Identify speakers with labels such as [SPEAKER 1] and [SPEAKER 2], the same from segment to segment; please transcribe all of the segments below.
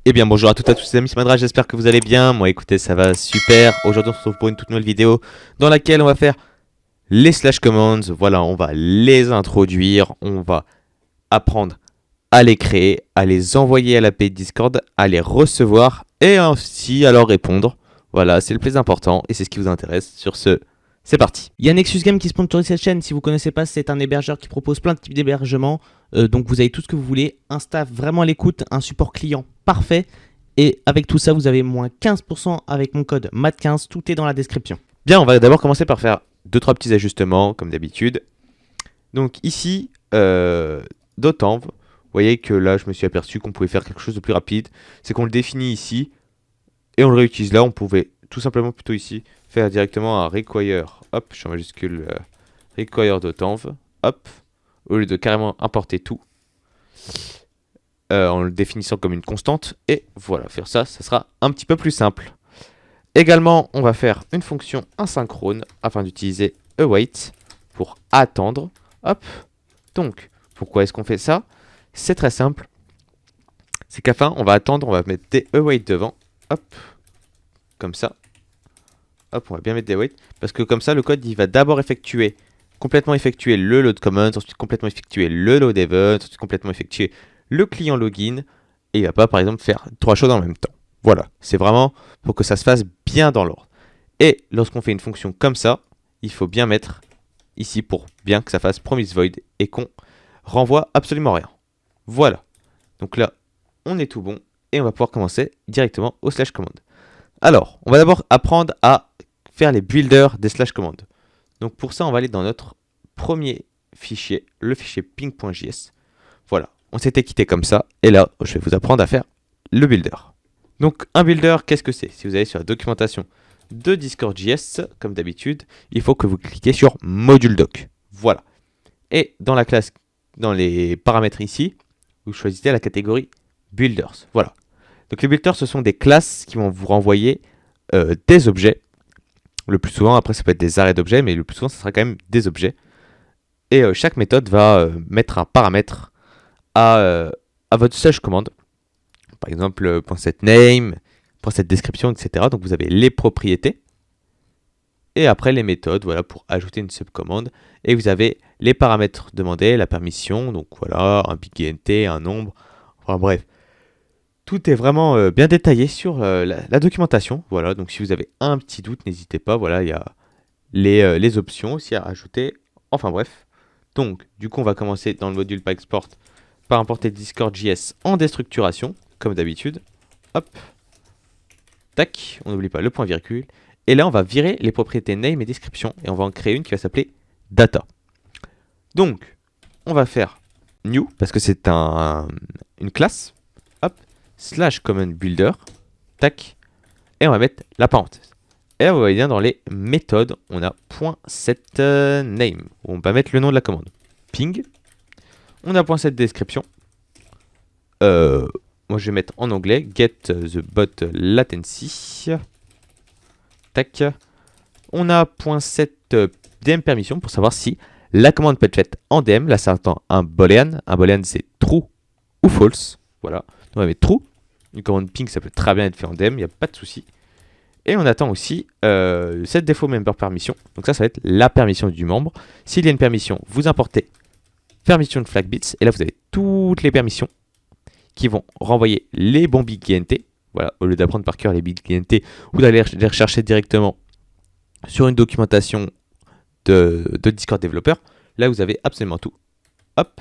[SPEAKER 1] Eh bien bonjour à toutes et à tous les amis, c'est Madra, j'espère que vous allez bien. Moi écoutez, ça va super. Aujourd'hui on se retrouve pour une toute nouvelle vidéo dans laquelle on va faire les slash commands. Voilà, on va les introduire, on va apprendre à les créer, à les envoyer à l'API Discord, à les recevoir et ainsi à leur répondre. Voilà, c'est le plus important et c'est ce qui vous intéresse. Sur ce, c'est parti. Il y a Nexus Game qui sponsorise cette chaîne. Si vous ne connaissez pas, c'est un hébergeur qui propose plein de types d'hébergement. Donc vous avez tout ce que vous voulez. Un staff vraiment à l'écoute, un support client parfait. Et avec tout ça, vous avez moins 15% avec mon code MAT15. Tout est dans la description. Bien, on va d'abord commencer par faire 2-3 petits ajustements comme d'habitude. Donc ici, d'Otanv, vous voyez que là, je me suis aperçu qu'on pouvait faire quelque chose de plus rapide. C'est qu'on le définit ici et on le réutilise là. On pouvait tout simplement plutôt ici faire directement un require, hop, je suis en majuscule, require d'Otanv, hop, au lieu de carrément importer tout, en le définissant comme une constante, et voilà, faire ça, ça sera un petit peu plus simple. Également, on va faire une fonction asynchrone afin d'utiliser await pour attendre, hop, donc, pourquoi est-ce qu'on fait ça? C'est très simple, c'est qu'à la fin, on va attendre, on va mettre des await devant, hop, comme ça. Hop, on va bien mettre des await, parce que comme ça, le code, il va d'abord complètement effectuer le load command, ensuite complètement effectuer le load event, ensuite complètement effectuer le client login, et il va pas, par exemple, faire 3 choses en même temps. Voilà, c'est vraiment pour que ça se fasse bien dans l'ordre. Et lorsqu'on fait une fonction comme ça, il faut bien mettre ici pour bien que ça fasse promise void et qu'on renvoie absolument rien. Voilà, donc là, on est tout bon, et on va pouvoir commencer directement au slash command. Alors, on va d'abord apprendre à faire les builders des slash commands. Donc pour ça, on va aller dans notre premier fichier, le fichier ping.js. Voilà, on s'était quitté comme ça. Et là, je vais vous apprendre à faire le builder. Donc un builder, qu'est-ce que c'est? Si vous allez sur la documentation de Discord.js, comme d'habitude, il faut que vous cliquez sur module doc. Voilà. Et dans la classe, dans les paramètres ici, vous choisissez la catégorie builders. Voilà. Donc les builders, ce sont des classes qui vont vous renvoyer des objets. Le plus souvent, après, ça peut être des arrêts d'objets, mais le plus souvent, ça sera quand même des objets. Et chaque méthode va mettre un paramètre à votre slash commande. Par exemple, .setName, .setDescription, etc. Donc vous avez les propriétés. Et après, les méthodes, voilà, pour ajouter une subcommande. Et vous avez les paramètres demandés, la permission, donc voilà, un big int, un nombre. Enfin bref. Tout est vraiment bien détaillé sur la documentation. Voilà, donc si vous avez un petit doute, n'hésitez pas. Voilà, il y a les options aussi à rajouter. Enfin bref. Donc, du coup, on va commencer dans le module PyExport par importer Discord.js en déstructuration, comme d'habitude. Hop. Tac, on n'oublie pas le point virgule. Et là, on va virer les propriétés name et description. Et on va en créer une qui va s'appeler data. Donc, on va faire new, parce que c'est une classe. Hop. Slash common builder, tac, et on va mettre la parenthèse. Et là, vous voyez bien dans les méthodes, on a .setName, où on va mettre le nom de la commande. Ping, on a .setDescription. Moi, je vais mettre en anglais get the bot latency. Tac. On a .setDM permission pour savoir si la commande peut être faite en DM. Là, ça attend un boolean. Un boolean, c'est true ou false. Voilà. On va mettre true. Une commande ping, ça peut très bien être fait en DM, il n'y a pas de souci. Et on attend aussi set default member permission. Donc ça va être la permission du membre. S'il y a une permission, vous importez permission flag bits. Et là, vous avez toutes les permissions qui vont renvoyer les bons big int. Voilà, au lieu d'apprendre par cœur les big int, ou d'aller les rechercher directement sur une documentation de Discord Developer. Là, vous avez absolument tout. Hop.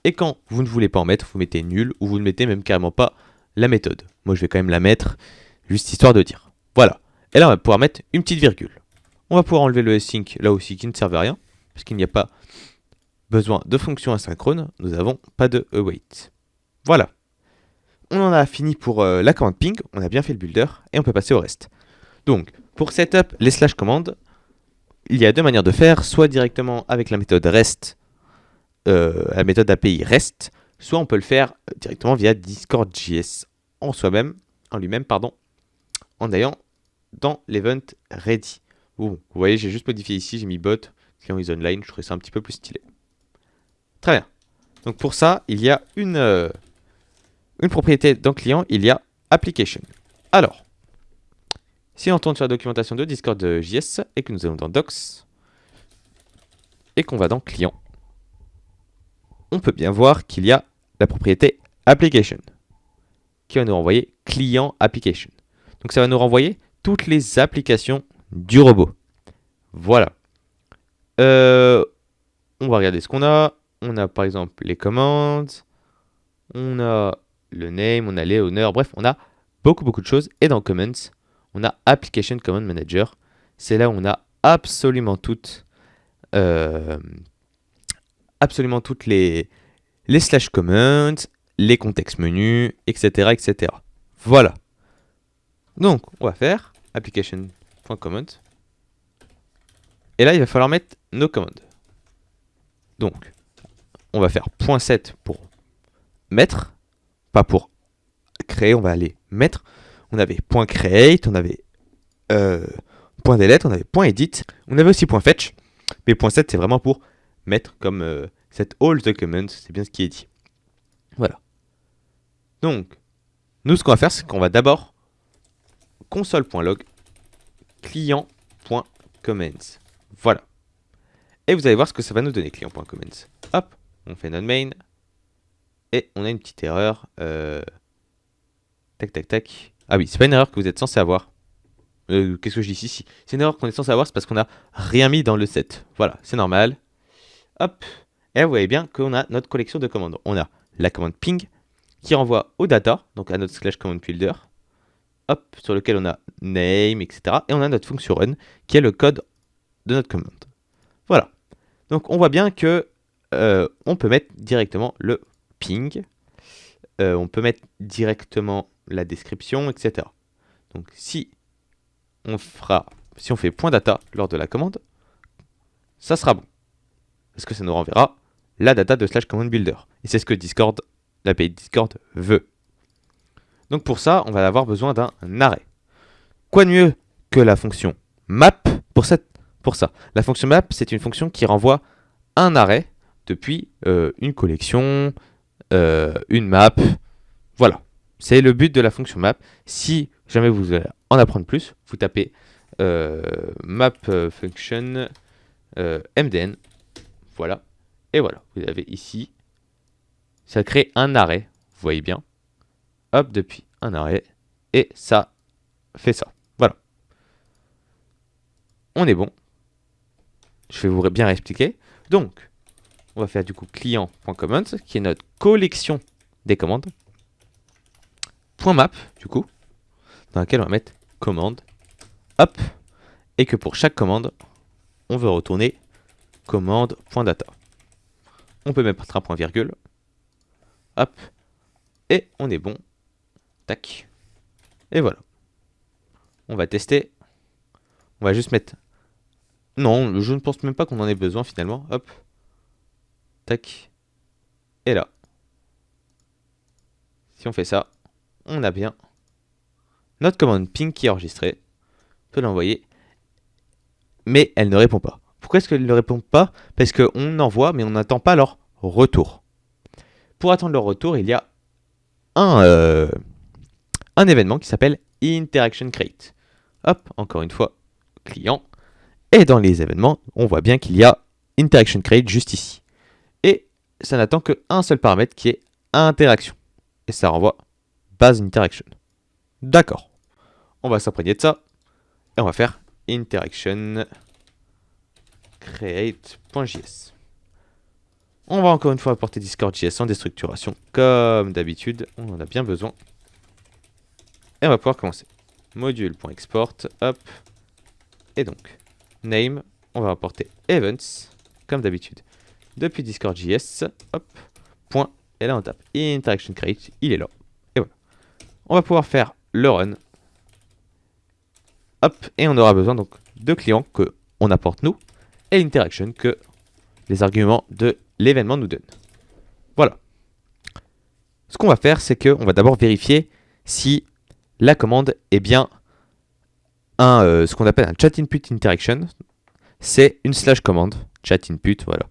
[SPEAKER 1] Et quand vous ne voulez pas en mettre, vous mettez nul, ou vous ne mettez même carrément pas la méthode. Moi, je vais quand même la mettre, juste histoire de dire. Voilà. Et là, on va pouvoir mettre une petite virgule. On va pouvoir enlever le async, là aussi, qui ne servait à rien, puisqu'il n'y a pas besoin de fonction asynchrone. Nous n'avons pas de await. Voilà. On en a fini pour la commande ping. On a bien fait le builder, et on peut passer au reste. Donc, pour setup les slash commandes, il y a deux manières de faire. Soit directement avec la méthode REST, la méthode API REST, soit on peut le faire directement via Discord.js en lui-même, en ayant dans l'event ready. Bon, vous voyez, j'ai juste modifié ici, j'ai mis bot, client is online, je trouvais ça un petit peu plus stylé. Très bien. Donc pour ça, il y a une propriété dans client, il y a application. Alors, si on tourne sur la documentation de Discord.js et que nous allons dans Docs et qu'on va dans Client, on peut bien voir qu'il y a la propriété Application qui va nous renvoyer Client Application. Donc ça va nous renvoyer toutes les applications du robot. Voilà. On va regarder ce qu'on a. On a par exemple les commandes, on a le name, on a les honneurs, bref, on a beaucoup de choses. Et dans Commands, on a Application Command Manager. C'est là où on a absolument toutes les slash commands, les contextes menus, etc., etc. Voilà. Donc, on va faire application.command. Et là, il va falloir mettre nos commandes. Donc, on va faire .set pour mettre, pas pour créer, on va aller mettre. On avait .create, on avait .delete, on avait .edit, on avait aussi .fetch, mais .set c'est vraiment pour mettre comme set all documents, c'est bien ce qui est dit. Voilà. Donc, nous ce qu'on va faire, c'est qu'on va d'abord console.log client.commands. Voilà. Et vous allez voir ce que ça va nous donner, client.commands. Hop, on fait notre main. Et on a une petite erreur. Tac. Ah oui, c'est pas une erreur que vous êtes censé avoir. Qu'est-ce que je dis ici? Si. C'est une erreur qu'on est censé avoir, c'est parce qu'on a rien mis dans le set. Voilà, c'est normal. Hop. Et là, vous voyez bien qu'on a notre collection de commandes. On a la commande ping qui renvoie au data, donc à notre slash command builder. Hop, sur lequel on a name, etc. Et on a notre fonction run qui est le code de notre commande. Voilà. Donc on voit bien que on peut mettre directement le ping. On peut mettre directement la description, etc. Donc si on fait point data lors de la commande, ça sera bon. Parce que ça nous renverra la data de slash command builder. Et c'est ce que Discord, l'API Discord veut. Donc pour ça, on va avoir besoin d'un arrêt. Quoi de mieux que la fonction map pour ça? La fonction map, c'est une fonction qui renvoie un arrêt depuis une collection, une map. Voilà. C'est le but de la fonction map. Si jamais vous voulez en apprendre plus, vous tapez map function mdn. Voilà. Et voilà. Vous avez ici. Ça crée un arrêt. Vous voyez bien. Hop, depuis un arrêt. Et ça fait ça. Voilà. On est bon. Je vais vous bien expliquer. Donc, on va faire du coup client.commands, qui est notre collection des commandes. .map, du coup, dans laquelle on va mettre commande. Hop. Et que pour chaque commande, on veut retourner commande.data. On peut mettre un point virgule. Hop. Et on est bon. Tac. Et voilà. On va tester. On va juste mettre... Non, je ne pense même pas qu'on en ait besoin finalement. Hop. Tac. Et là. Si on fait ça, on a bien notre commande ping qui est enregistrée. On peut l'envoyer. Mais elle ne répond pas. Pourquoi est-ce qu'elle ne répond pas? Parce qu'on envoie, mais on n'attend pas leur retour. Pour attendre leur retour, il y a un événement qui s'appelle Interaction Create. Hop, encore une fois, client. Et dans les événements, on voit bien qu'il y a Interaction Create juste ici. Et ça n'attend qu'un seul paramètre qui est interaction. Et ça renvoie base interaction. D'accord. On va s'imprégner de ça. Et on va faire interaction create.js. On va encore une fois apporter Discord.js en déstructuration. Comme d'habitude, on en a bien besoin. Et on va pouvoir commencer. Module.export. Hop. Et donc, name. On va importer events. Comme d'habitude. Depuis Discord.js. Hop. Point. Et là, on tape interaction create. Il est là. Et voilà. On va pouvoir faire le run. Hop. Et on aura besoin donc de clients que on apporte nous. Et l'interaction que les arguments de l'événement nous donnent. Voilà. Ce qu'on va faire, c'est qu'on va d'abord vérifier si la commande est bien ce qu'on appelle un chat input interaction. C'est une slash commande. Chat input, voilà.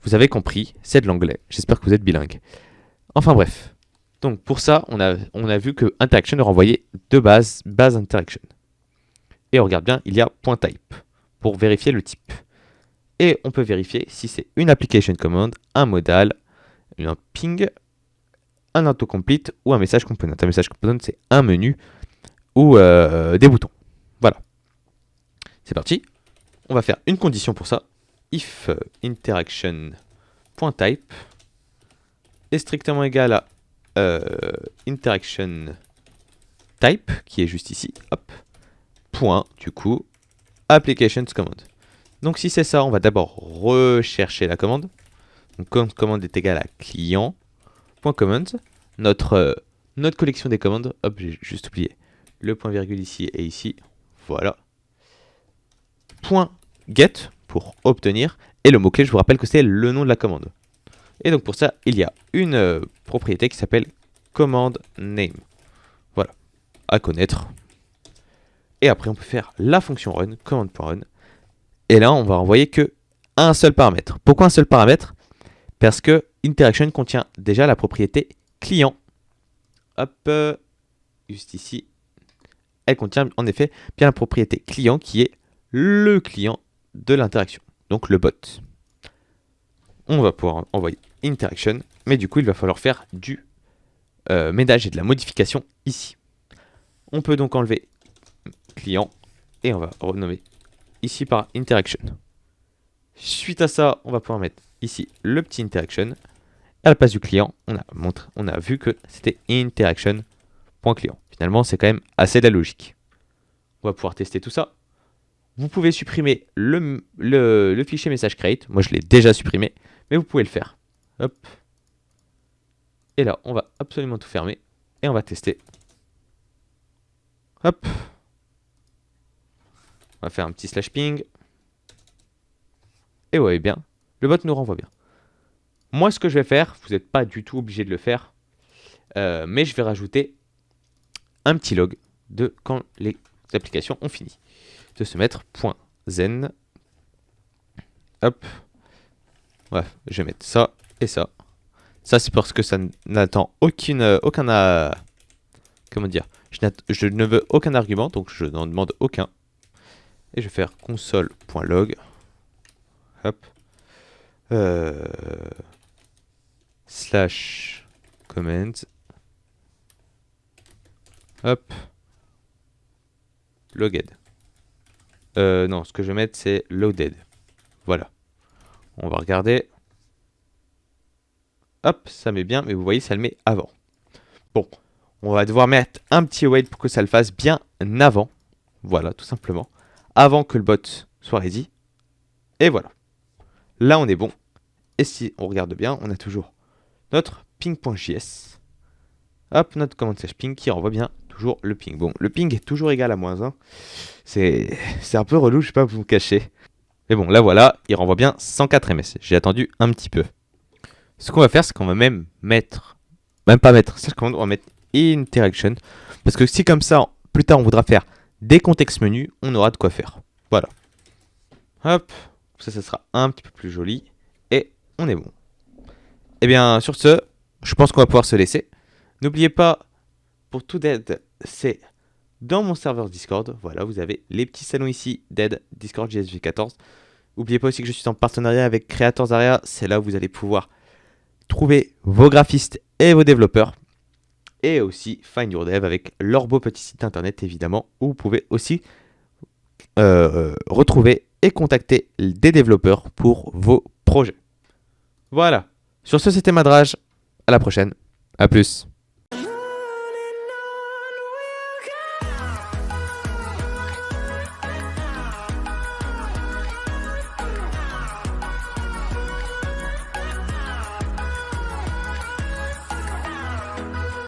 [SPEAKER 1] Vous avez compris, c'est de l'anglais. J'espère que vous êtes bilingue. Enfin bref. Donc pour ça, on a vu que interaction renvoyait deux bases interaction. Et on regarde bien, il y a .type pour vérifier le type. Et on peut vérifier si c'est une application command, un modal, un ping, un autocomplete ou un message component. Un message component, c'est un menu ou des boutons. Voilà. C'est parti. On va faire une condition pour ça. If interaction.type est strictement égal à interaction type, qui est juste ici. Hop. Point, du coup, applications command. Donc si c'est ça, on va d'abord rechercher la commande. Donc commande est égale à client.command. Notre collection des commandes, hop, j'ai juste oublié le point virgule ici et ici. Voilà. Point get pour obtenir. Et le mot-clé, je vous rappelle que c'est le nom de la commande. Et donc pour ça, il y a une propriété qui s'appelle command name. Voilà, à connaître. Et après, on peut faire la fonction run, command.run. Et là, on va envoyer que un seul paramètre. Pourquoi un seul paramètre? Parce que interaction contient déjà la propriété client. Hop, juste ici. Elle contient en effet bien la propriété client qui est le client de l'interaction. Donc le bot. On va pouvoir envoyer interaction, mais du coup, il va falloir faire du ménage et de la modification ici. On peut donc enlever client et on va renommer ici par interaction. Suite à ça, on va pouvoir mettre ici le petit interaction. À la place du client, on a vu que c'était interaction.client. Finalement, c'est quand même assez de la logique. On va pouvoir tester tout ça. Vous pouvez supprimer le fichier message create. Moi, je l'ai déjà supprimé, mais vous pouvez le faire. Hop. Et là, on va absolument tout fermer et on va tester. Hop. On va faire un petit slash ping. Et vous voyez bien, le bot nous renvoie bien. Moi, ce que je vais faire, vous n'êtes pas du tout obligé de le faire, mais je vais rajouter un petit log de quand les applications ont fini de se mettre .zen. Hop. Ouais, je vais mettre ça et ça. Ça, c'est parce que ça n'attend comment dire, je ne veux aucun argument, donc je n'en demande aucun. Et je vais faire console.log. Hop. Slash comment. Hop. Logged. Non, ce que je vais mettre, c'est loaded. Voilà. On va regarder. Hop, ça met bien, mais vous voyez, ça le met avant. Bon, on va devoir mettre un petit wait pour que ça le fasse bien avant. Voilà, tout simplement. Avant que le bot soit ready. Et voilà. Là, on est bon. Et si on regarde bien, on a toujours notre ping.js. Hop, notre commande slash ping qui renvoie bien toujours le ping. Bon, le ping est toujours égal à -1. C'est un peu relou, je ne vais pas vous cacher. Mais bon, là voilà, il renvoie bien 104 ms. J'ai attendu un petit peu. Ce qu'on va faire, c'est qu'on va même pas mettre slash commande, on va mettre interaction. Parce que si comme ça, plus tard, on voudra faire des contextes menus, on aura de quoi faire. Voilà. Hop, ça sera un petit peu plus joli. Et on est bon. Et bien, sur ce, je pense qu'on va pouvoir se laisser. N'oubliez pas, pour tout d'aide, c'est dans mon serveur Discord. Voilà, vous avez les petits salons ici d'aide Discord JSV14. N'oubliez pas aussi que je suis en partenariat avec Creators Area. C'est là où vous allez pouvoir trouver vos graphistes et vos développeurs. Et aussi Find Your Dev avec leur beau petit site internet évidemment, où vous pouvez aussi retrouver et contacter des développeurs pour vos projets. Voilà. Sur ce, c'était Madrage. À la prochaine. À plus.